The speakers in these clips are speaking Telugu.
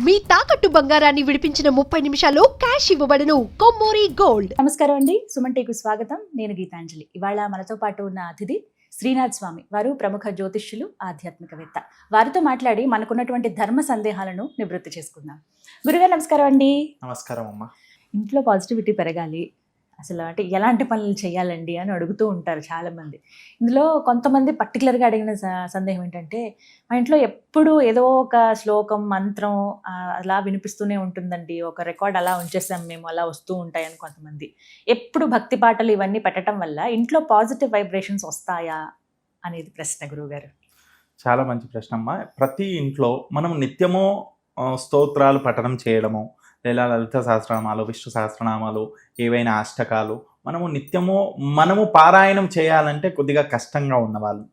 మీ తాకట్టు బంగారాన్ని విడిపించిన 30 నిమిషాల్లో క్యాష్ ఇవ్వబడును. కొమ్మూరి గోల్డ్. నమస్కారం అండి, సుమన్ టీకు స్వాగతం. నేను గీతాంజలి. ఇవాళ మనతో పాటు ఉన్న అతిథి శ్రీనాథ్ స్వామి. వారు ప్రముఖ జ్యోతిష్యులు, ఆధ్యాత్మికవేత్త. వారితో మాట్లాడి మనకున్నటువంటి ధర్మ సందేహాలను నివృత్తి చేసుకుందాం. గురుగారు నమస్కారం అండి. నమస్కారం అమ్మా. ఇంట్లో పాజిటివిటీ పెరగాలి, అసలు అంటే ఎలాంటి పనులు చేయాలండి అని అడుగుతూ ఉంటారు చాలామంది. ఇందులో కొంతమంది పర్టికులర్గా అడిగిన సందేహం ఏంటంటే, మా ఇంట్లో ఎప్పుడు ఏదో ఒక శ్లోకం, మంత్రం అలా వినిపిస్తూనే ఉంటుందండి, ఒక రికార్డ్ అలా ఉంచేసాం మేము, అలా వస్తూ ఉంటాయని కొంతమంది. ఎప్పుడు భక్తి పాటలు ఇవన్నీ పెట్టడం వల్ల ఇంట్లో పాజిటివ్ వైబ్రేషన్స్ వస్తాయా అనేది ప్రశ్న గురువుగారు. చాలా మంచి ప్రశ్న అమ్మా. ప్రతి ఇంట్లో మనం నిత్యము స్తోత్రాలు పఠనం చేయడము, లేదా లలిత సహస్రనామాలు, విష్ణు సహస్రనామాలు, ఏవైనా అష్టకాలు మనము పారాయణం చేయాలంటే కొద్దిగా కష్టంగా ఉన్నవాళ్ళు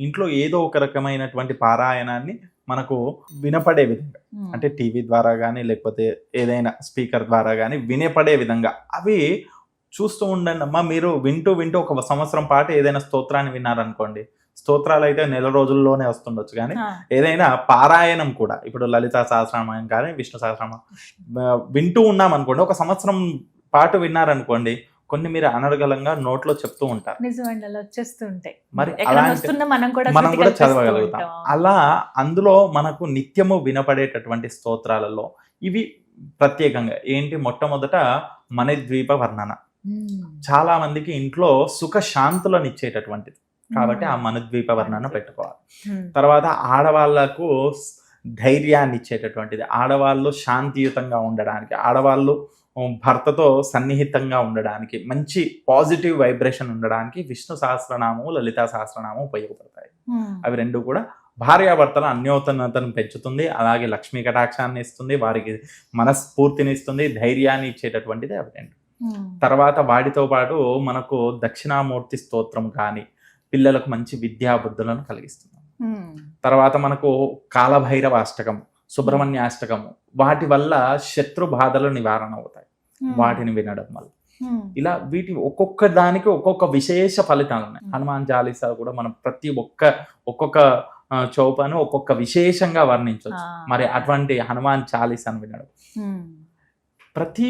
ఇంట్లో ఏదో ఒక రకమైనటువంటి పారాయణాన్ని మనకు వినపడే విధంగా, అంటే టీవీ ద్వారా కానీ లేకపోతే ఏదైనా స్పీకర్ ద్వారా కానీ వినపడే విధంగా అవి చూస్తూ ఉండండి అమ్మా. మీరు వింటూ ఒక సంవత్సరం పాటు ఏదైనా స్తోత్రాన్ని విన్నారనుకోండి, స్తోత్రాలు అయితే నెల రోజుల్లోనే వస్తుండొచ్చు, కానీ ఏదైనా పారాయణం కూడా, ఇప్పుడు లలిత సహస్రనామం కానీ విష్ణు సహస్రనామం వింటూ ఉన్నాం అనుకోండి, ఒక సంవత్సరం పాటు విన్నారనుకోండి, కొన్ని మీరు అనర్గళంగా నోట్లో చెప్తూ ఉంటారు. మరి మనం కూడా చదవగలుగుతాం. అలా అందులో మనకు నిత్యము వినపడేటటువంటి స్తోత్రాలలో ఇవి ప్రత్యేకంగా ఏంటి, మొట్టమొదట మణిద్వీప వర్ణన. చాలా మందికి ఇంట్లో సుఖ శాంతులను ఇచ్చేటటువంటిది కాబట్టి ఆ మణిద్వీప వర్ణన పెట్టుకోవాలి. తర్వాత ఆడవాళ్లకు ధైర్యాన్ని ఇచ్చేటటువంటిది, ఆడవాళ్ళు శాంతియుతంగా ఉండడానికి, ఆడవాళ్ళు భర్తతో సన్నిహితంగా ఉండడానికి, మంచి పాజిటివ్ వైబ్రేషన్ ఉండడానికి విష్ణు సహస్రనామము, లలితా సహస్రనామం ఉపయోగపడతాయి. అవి రెండు కూడా భార్యాభర్తల అన్యోన్యతను పెంచుతుంది, అలాగే లక్ష్మీ కటాక్షాన్ని ఇస్తుంది, వారికి మనస్ఫూర్తిని ఇస్తుంది, ధైర్యాన్ని ఇచ్చేటటువంటిది అవి రెండు. తర్వాత వాటితో పాటు మనకు దక్షిణామూర్తి స్తోత్రం కానీ పిల్లలకు మంచి విద్యాబుద్ధులను కలిగిస్తుంది. తర్వాత మనకు కాలభైరవ అష్టకం, సుబ్రహ్మణ్య అష్టకము, వాటి వల్ల శత్రు బాధలు నివారణ అవుతాయి వాటిని వినడం వల్ల. ఇలా వీటి ఒక్కొక్క దానికి ఒక్కొక్క విశేష ఫలితాలు ఉన్నాయి. హనుమాన్ చాలీసా కూడా మనం ప్రతి ఒక్కొక్క చౌపాను ఒక్కొక్క విశేషంగా వర్ణించవచ్చు. మరి అటువంటి హనుమాన్ చాలీసాను వినడం, ప్రతి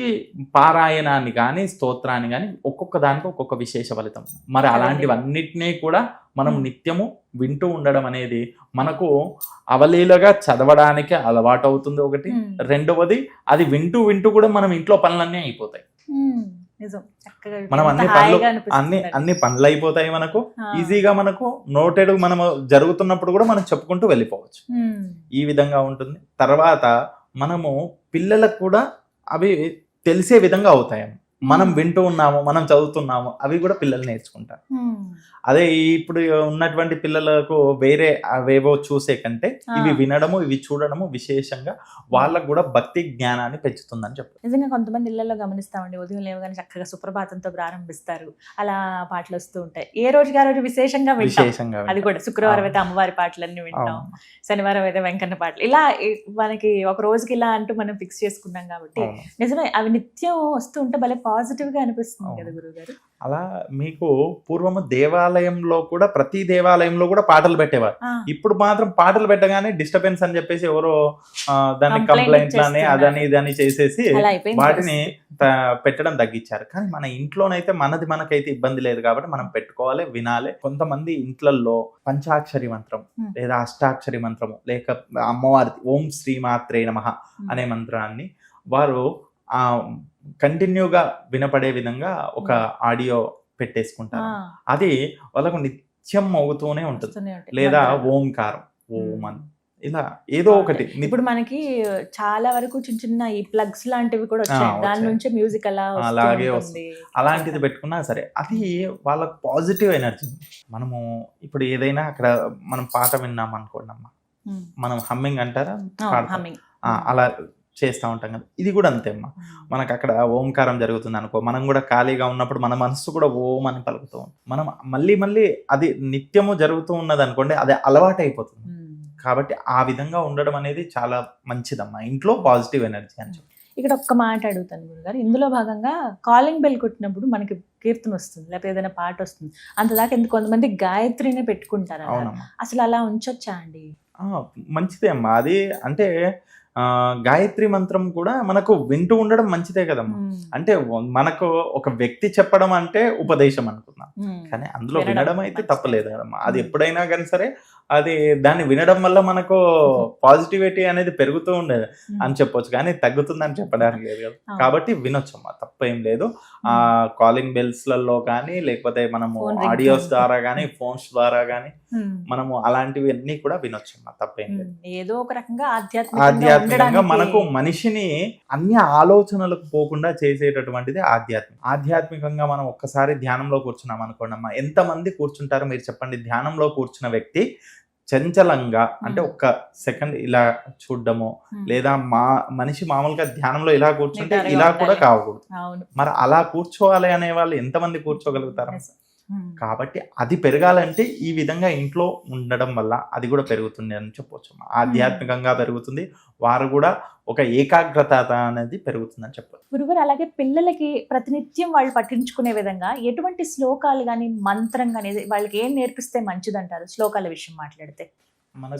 పారాయణాన్ని కానీ స్తోత్రాన్ని కానీ ఒక్కొక్క దానికి ఒక్కొక్క విశేష ఫలితం. మరి అలాంటివన్నిటినీ కూడా మనం నిత్యము వింటూ ఉండడం అనేది మనకు అవలీలగా చదవడానికి అలవాటు అవుతుంది ఒకటి. రెండవది, అది వింటూ కూడా మనం ఇంట్లో పనులన్నీ అయిపోతాయి. మనం అన్ని పనులు అయిపోతాయి మనకు ఈజీగా. మనకు నోటెడ్ మనము జరుగుతున్నప్పుడు కూడా మనం చెప్పుకుంటూ వెళ్ళిపోవచ్చు. ఈ విధంగా ఉంటుంది. తర్వాత మనము పిల్లలకు కూడా అవి తెలిసే విధంగా అవుతాయి. మనం వింటూ ఉన్నాము, మనం చదువుతున్నాము, అవి కూడా పిల్లలు నేర్చుకుంటారు. అదే ఇప్పుడు ఉన్నటువంటి పిల్లలకు వేరే అవేవో చూసే కంటే ఇవి వినడము, ఇవి చూడడము విశేషంగా వాళ్ళకు కూడా భక్తి జ్ఞానాన్ని పెంచుతుందని చెప్పారు. నిజంగా కొంతమంది ఇళ్లలో గమనిస్తామండి, ఉదయం లేవగానే చక్కగా సుప్రభాతంతో ప్రారంభిస్తారు, అలా పాటలు వస్తూ ఉంటాయి. ఏ రోజుకి ఆ రోజు విశేషంగా, అది కూడా శుక్రవారం అయితే అమ్మవారి పాటలన్నీ వింటాం, శనివారం అయితే వెంకన్న పాటలు, ఇలా మనకి ఒక రోజుకి ఇలా అంటూ మనం ఫిక్స్ చేసుకున్నాం కాబట్టి నిజమే అవి నిత్యం వస్తూ ఉంటే భలే పాజిటివ్ గా అనిపిస్తుంది కదా గురువు గారు. అలా మీకు పూర్వము దేవాలయంలో కూడా, ప్రతి దేవాలయంలో కూడా పాటలు పెట్టేవారు. ఇప్పుడు మాత్రం పాటలు పెట్టగానే డిస్టర్బెన్స్ అని చెప్పేసి ఎవరో దాన్ని కంప్లైంట్ అని అదని ఇదని చేసేసి వాటిని పెట్టడం తగ్గించారు. కానీ మన ఇంట్లోనైతే మనకైతే ఇబ్బంది లేదు కాబట్టి మనం పెట్టుకోవాలి, వినాలి. కొంతమంది ఇంట్లల్లో పంచాక్షరి మంత్రం లేదా అష్టాక్షరి మంత్రము, లేక అమ్మవారి ఓం శ్రీమాత్రే నమః అనే మంత్రాన్ని వారు కంటిన్యూగా వినపడే విధంగా ఒక ఆడియో పెట్టేసుకుంటారు. అది వాళ్ళకు నిత్యం మోగుతూనే ఉంటుంది. లేదా ఓంకారం, ఓం అని ఇలా ఏదో ఒకటి. ఇప్పుడు మనకి చాలా వరకు చిన్న ఈ ప్లగ్స్ లాంటివి కూడా వచ్చాయి, దాని నుంచి మ్యూజిక్ అలాగే వస్తుంది. అలాంటిది పెట్టుకున్నా సరే అది వాళ్ళకు పాజిటివ్ ఎనర్జీ. మనము ఇప్పుడు ఏదైనా అక్కడ మనం పాట విన్నాం అనుకోండి అమ్మా, మనం హమ్మింగ్ అంటారా, అలా చేస్తూ ఉంటాం కదా. ఇది కూడా అంతే అమ్మా. మనకు అక్కడ ఓంకారం జరుగుతుంది అనుకో, మనం కూడా ఖాళీగా ఉన్నప్పుడు మన మనస్సు కూడా ఓం అని పలుకుతూ ఉంటాం. మనం మళ్ళీ అది నిత్యము జరుగుతూ ఉన్నది అనుకోండి, అది అలవాటు అయిపోతుంది. కాబట్టి ఆ విధంగా ఉండడం అనేది చాలా మంచిదమ్మా, ఇంట్లో పాజిటివ్ ఎనర్జీ అని చెప్పి. ఇక్కడ ఒక్క మాట అడుగుతాను గురుగారు, ఇందులో భాగంగా కాలింగ్ బెల్ కొట్టినప్పుడు మనకి కీర్తన వస్తుంది, లేకపోతే ఏదైనా పాట వస్తుంది, అంతదాకా ఎందుకు కొంతమంది గాయత్రినే పెట్టుకుంటారు, అసలు అలా ఉంచొచ్చా అండి? మంచిదే అమ్మా. అది అంటే గాయత్రి మంత్రం కూడా మనకు వింటూ ఉండడం మంచిదే కదమ్మా. అంటే మనకు ఒక వ్యక్తి చెప్పడం అంటే ఉపదేశం అనుకున్నాం, కానీ అందులో వినడం అయితే తప్పలేదు కదమ్మా. అది ఎప్పుడైనా కానీ సరే అది దాన్ని వినడం వల్ల మనకు పాజిటివిటీ అనేది పెరుగుతూ ఉండేది అని చెప్పొచ్చు, కానీ తగ్గుతుందని చెప్పడానికి లేదు కదా. కాబట్టి వినొచ్చమ్మా, తప్పేం లేదు. కాలింగ్ బెల్స్ లలో కానీ లేకపోతే మనము ఆడియోస్ ద్వారా కానీ ఫోన్స్ ద్వారా కానీ మనము అలాంటివి అన్ని కూడా వినొచ్చమ్మా, తప్పేం లేదు. ఏదో ఒక రకంగా ఆధ్యాత్మికంగా మనకు మనిషిని అన్ని ఆలోచనలకు పోకుండా చేసేటటువంటిది ఆధ్యాత్మికంగా మనం ఒక్కసారి ధ్యానంలో కూర్చున్నాం అనుకోండి అమ్మా, ఎంతమంది కూర్చుంటారో మీరు చెప్పండి. ధ్యానంలో కూర్చున్న వ్యక్తి చంచలంగా అంటే ఒక్క సెకండ్ ఇలా చూడడము, లేదా మనిషి మామూలుగా ధ్యానంలో ఇలా కూర్చుంటే ఇలా కూడా కావకూడదు. మరి అలా కూర్చోవాలి అనే వాళ్ళు ఎంతమంది కూర్చోగలుగుతారు? కాబట్టి అది పెరగాలంటే ఈ విధంగా ఇంట్లో ఉండడం వల్ల అది కూడా పెరుగుతుంది అని చెప్పొచ్చు. ఆధ్యాత్మికంగా పెరుగుతుంది, వారు కూడా ఒక ఏకాగ్రత అనేది పెరుగుతుందని చెప్పొచ్చు. గురుగారు, అలాగే పిల్లలకి ప్రతినిత్యం వాళ్ళు పఠించుకునే విధంగా ఎటువంటి శ్లోకాలు కానీ మంత్రం కానీ వాళ్ళకి ఏం నేర్పిస్తే మంచిదంటారు? శ్లోకాల విషయం మాట్లాడితే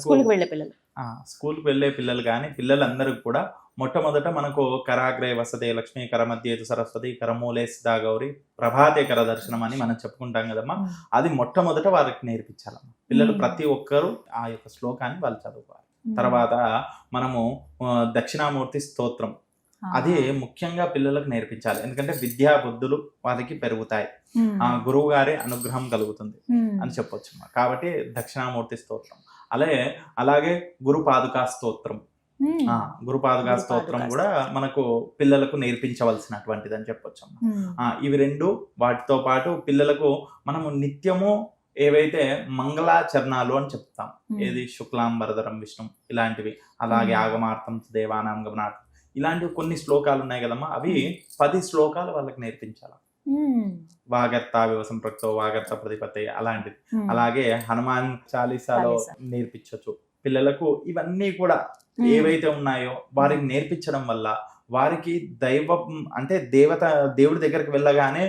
స్కూల్కి వెళ్ళే పిల్లలు కానీ పిల్లలందరూ కూడా మొట్టమొదట మనకు కరాగ్రే వసతే లక్ష్మీ కరమధ్యేతు సరస్వతి కరమూలే సదా గౌరి ప్రభాతే కర దర్శనం అని మనం చెప్పుకుంటాం కదమ్మా. అది మొట్టమొదట వారికి నేర్పించాలమ్మా. పిల్లలు ప్రతి ఒక్కరూ ఆ యొక్క శ్లోకాన్ని వాళ్ళు చదువుకోవాలి. తర్వాత మనము దక్షిణామూర్తి స్తోత్రం అది ముఖ్యంగా పిల్లలకు నేర్పించాలి, ఎందుకంటే విద్యా బుద్ధులు వారికి పెరుగుతాయి, గురువు గారి అనుగ్రహం కలుగుతుంది అని చెప్పొచ్చు. కాబట్టి దక్షిణామూర్తి స్తోత్రం, అలాగే గురుపాదుకా స్తోత్రం, గురుపాదుకా స్తోత్రం కూడా మనకు పిల్లలకు నేర్పించవలసినటువంటిది అని చెప్పొచ్చు. ఇవి రెండు, వాటితో పాటు పిల్లలకు మనము నిత్యము ఏవైతే మంగళాచరణాలు అని చెప్తాం, ఏది శుక్లాంబరధరం విష్ణు ఇలాంటివి, అలాగే ఆగమార్థం దేవానాం గమనార్థం ఇలాంటివి కొన్ని శ్లోకాలు ఉన్నాయి కదమ్మా, అవి 10 శ్లోకాలు వాళ్ళకి నేర్పించాలి. వాగర్త సంపృక్తో వాగర్త ప్రతిపత్తి అలాంటిది. అలాగే హనుమాన్ చాలీసాలో నేర్పించవచ్చు పిల్లలకు. ఇవన్నీ కూడా ఏవైతే ఉన్నాయో వారికి నేర్పించడం వల్ల వారికి దైవం అంటే దేవుడి దగ్గరికి వెళ్ళగానే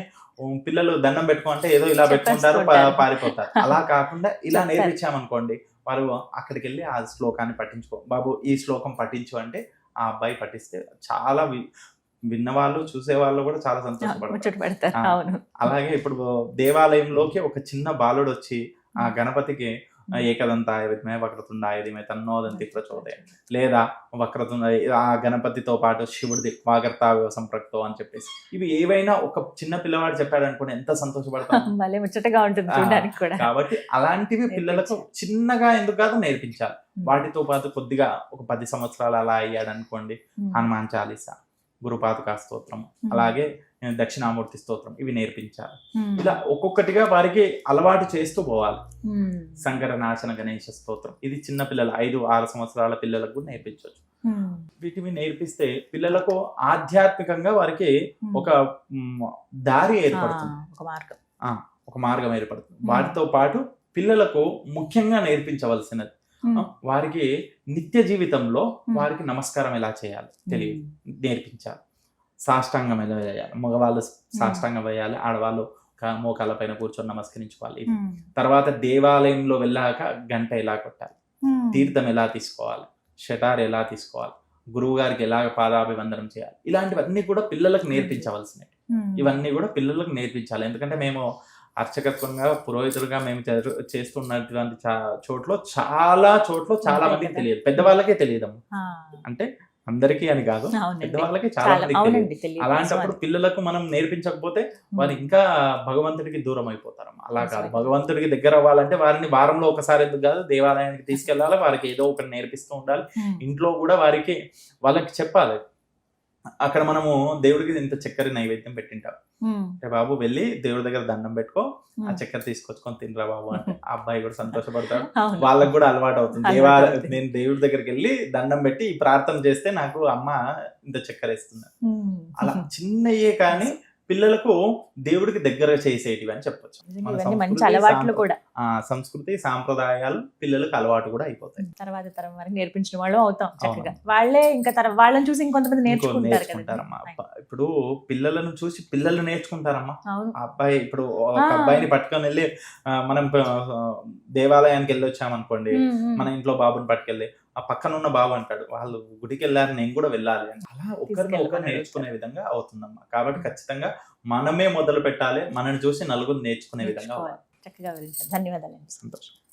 పిల్లలు దండం పెట్టుకుంటే ఏదో ఇలా పెట్టుకుంటారు, పారిపోతారు. అలా కాకుండా ఇలా నేర్పించామనుకోండి, వారు అక్కడికి వెళ్ళి ఆ శ్లోకాన్ని పఠించుకో బాబు, ఈ శ్లోకం పఠించు అంటే ఆ అబ్బాయి పఠిస్తే చాలా విన్నవాళ్ళు చూసేవాళ్ళు కూడా చాలా సంతోషపడతారు. అలాగే ఇప్పుడు దేవాలయంలోకి ఒక చిన్న బాలుడు వచ్చి ఆ గణపతికి ఏకదంతాయ విద్మహే వక్రతుండాయ ధీమహి తన్నోదంతి ప్రచోదయాత్, లేదా వక్రతుండ ఆ గణపతితో పాటు శివుడిది వాగర్తావివ సంపృక్తో అని చెప్పేసి ఇవి ఏవైనా ఒక చిన్న పిల్లవాడు చెప్పాడు అనుకోండి, ఎంత సంతోషపడతాం. కాబట్టి అలాంటివి పిల్లలకు చిన్నగా ఎందుకు కాదు నేర్పించాలి. వాటితో పాటు కొద్దిగా ఒక 10 సంవత్సరాలు అలా అయ్యాడు అనుకోండి, హనుమాన్ చాలీసా, గురుపాదుకా స్తోత్రం, అలాగే దక్షిణామూర్తి స్తోత్రం ఇవి నేర్పించాలి. ఇలా ఒక్కొక్కటిగా వారికి అలవాటు చేస్తూ పోవాలి. సంకరనాశన గణేశ స్తోత్రం ఇది చిన్న పిల్లలు 5-6 సంవత్సరాల పిల్లలకు నేర్పించవచ్చు. వీటిని నేర్పిస్తే పిల్లలకు ఆధ్యాత్మికంగా వారికి ఒక దారి ఏర్పడుతుంది, ఒక మార్గం ఏర్పడుతుంది. వాటితో పాటు పిల్లలకు ముఖ్యంగా నేర్పించవలసినది వారికి నిత్య జీవితంలో వారికి నమస్కారం ఎలా చేయాలి నేర్పించాలి. సాష్టాంగం ఎలా వేయాలి, మగవాళ్ళు సాష్టాంగం వేయాలి, ఆడవాళ్ళు మోకాళ్ళ పైన కూర్చొని నమస్కరించుకోవాలి. తర్వాత దేవాలయంలో వెళ్ళాక గంట ఎలా కొట్టాలి, తీర్థం ఎలా తీసుకోవాలి, షటార్ ఎలా తీసుకోవాలి, గురువు గారికి ఎలాగ పాదాభివందనం చేయాలి, ఇలాంటివన్నీ కూడా పిల్లలకు నేర్పించవలసినవి. ఇవన్నీ కూడా పిల్లలకు నేర్పించాలి. ఎందుకంటే మేము అర్చకత్వంగా పురోహితులుగా మేము చేస్తున్నటువంటి చాలా మందికి తెలియదు, పెద్దవాళ్ళకే తెలియదమ్మా. అంటే అందరికీ అని కాదు, పెద్దవాళ్ళకి చాలా మందికి తెలియదు. అలాంటప్పుడు పిల్లలకు మనం నేర్పించకపోతే వారు ఇంకా భగవంతుడికి దూరం అయిపోతారమ్మా. అలా కాదు, భగవంతుడికి దగ్గర అవ్వాలంటే వారిని వారంలో ఒకసారి ఎందుకు కాదు దేవాలయానికి తీసుకెళ్ళాలి, వారికి ఏదో ఒకటి నేర్పిస్తూ ఉండాలి. ఇంట్లో కూడా వాళ్ళకి చెప్పాలి. అక్కడ మనము దేవుడికి ఇంత చక్కెర నైవేద్యం పెట్టింటాం, అంటే బాబు వెళ్ళి దేవుడి దగ్గర దండం పెట్టుకో, ఆ చక్కెర తీసుకొచ్చుకొని తినరా బాబు అంటే ఆ అబ్బాయి కూడా సంతోషపడతాడు. వాళ్ళకు కూడా అలవాటు అవుతుంది. నేను దేవుడి దగ్గరికి వెళ్ళి దండం పెట్టి ఈ ప్రార్థన చేస్తే నాకు అమ్మ ఇంత చక్కెర ఇస్తుంది. అలా చిన్నయే కానీ పిల్లలకు దేవుడికి దగ్గర చేసేటివి అని చెప్పొచ్చు. సంస్కృతి సాంప్రదాయాలు పిల్లలకు అలవాటు కూడా అయిపోతాయి. తర్వాత తరం వారికి నేర్పించిన వాళ్ళు అవుతాం చక్కగా. వాళ్ళే ఇంకా వాళ్ళని చూసి ఇంకొంతమంది నేర్చుకుంటారమ్మా. ఇప్పుడు పిల్లలను చూసి పిల్లలు నేర్చుకుంటారమ్మా. అబ్బాయి ఇప్పుడు ఒక అబ్బాయిని పట్టుకొని వెళ్ళి మనం దేవాలయానికి వెళ్ళి వచ్చామనుకోండి, మన ఇంట్లో బాబుని పట్టుకెళ్ళి ఆ పక్కన ఉన్న బాబు అంటాడు వాళ్ళు గుడికి వెళ్ళారు నేను కూడా వెళ్ళాలి అని. అలా ఒకరిని ఒకరు తీసుకెళ్ళమని నేర్చుకునే విధంగా అవుతుందమ్మా. కాబట్టి ఖచ్చితంగా మనమే మొదలు పెట్టాలి, మనని చూసి నలుగురు నేర్చుకునే విధంగా నేర్చుకోవాలి. చక్కగా వివరించారు. ధన్యవాదాలండి. సంతోషం.